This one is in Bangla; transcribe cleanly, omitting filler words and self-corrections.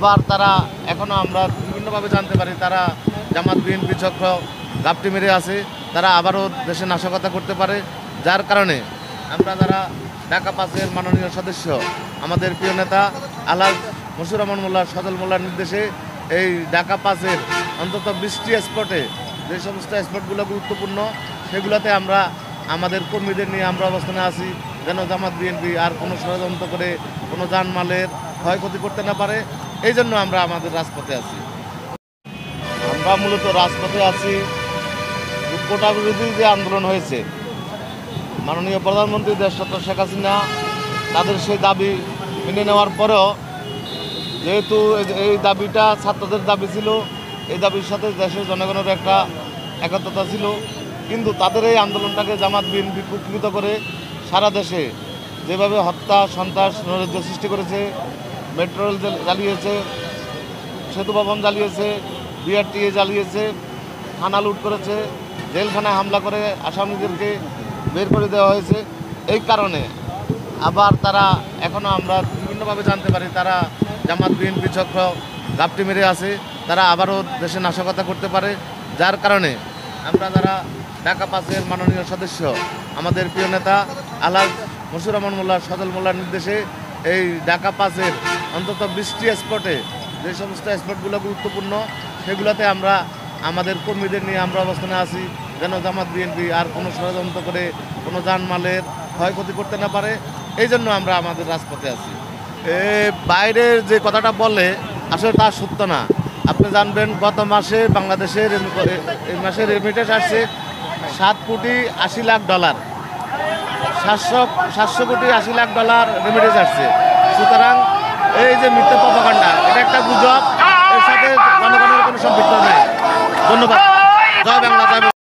আবার তারা এখনো আমরা বিভিন্নভাবে জানতে পারি তারা জামাত বিএনপি চক্র গাপটি মেরে আছে, তারা আবারও দেশে নাশকতা করতে পারে। যার কারণে আমরা যারা ঢাকা পাঁচের মাননীয় সদস্য আমাদের প্রিয় নেতা আলহাজ মশিউর রহমান মোল্লা সজল মোল্লার নির্দেশে এই ঢাকা পাঁচের অন্তত 20টি স্পটে যে সমস্ত স্পটগুলো গুরুত্বপূর্ণ সেগুলোতে আমরা আমাদের কর্মীদের নিয়ে আমরা অবস্থানে আছি, যেন জামাত বিএনপি আর কোনো ষড়যন্ত্র করে কোনো জানমালের ক্ষয়ক্ষতি করতে না পারে। এই জন্য আমরা আমাদের রাজপথে আছি। আমরা মূলত রাজপথে আছি কোটা বিরোধী যে আন্দোলন হয়েছে, মাননীয় প্রধানমন্ত্রী দেশরত্ন শেখ হাসিনা তাদের সেই দাবি মেনে নেওয়ার পরেও যেহেতু এই দাবিটা ছাত্রদের দাবি ছিল, এই দাবির সাথে দেশের জনগণের একটা একত্রতা ছিল, কিন্তু তাদের এই আন্দোলনটাকে জামাত বিএনপি কুক্ষিগত করে সারা দেশে যেভাবে হত্যা সন্ত্রাস নৈরাজ্য সৃষ্টি করেছে, মেট্রো রেল জ্বালিয়েছে, সেতু ভবন জ্বালিয়েছে, বিআরটিএ জ্বালিয়েছে, থানা লুট করেছে, জেলখানায় হামলা করে আসামিদেরকে বের করে দেওয়া হয়েছে। এই কারণে আবার তারা এখনও আমরা বিভিন্নভাবে জানতে পারি তারা জামাত বিএনপি চক্র গাপটি মেরে আছে, তারা আবারও দেশে নাশকতা করতে পারে। যার কারণে আমরা যারা ঢাকা পাঁচের মাননীয় সদস্য আমাদের প্রিয় নেতা আলহাজ মশিউর রহমান মোল্লা সজল মোল্লার নির্দেশে এই ঢাকা পাঁচের অন্তত 20টি স্পটে যে সমস্ত স্পটগুলো গুরুত্বপূর্ণ সেগুলোতে আমরা আমাদের কর্মীদের নিয়ে আমরা অবস্থানে আছি, যেন জামাত বিএনপি আর কোনো ষড়যন্ত্র করে কোনো জানমালের ক্ষয়ক্ষতি করতে না পারে। এই জন্য আমরা আমাদের রাজপথে আছি। বাইরের যে কথাটা বলে আসলে তা সত্য না। আপনি জানবেন গত মাসে বাংলাদেশের এই মাসের রেমিটেন্স আসছে $7,80,00,000, 700,80,00,000 রেমিটেন্স আসছে। সুতরাং এই যে মিথ্যা প্রপাগান্ডা, এটা একটা গুজব, এর সাথে জনগণের কোনো সম্পৃক্ত নেই। ধন্যবাদ। জয় বাংলা, জয়।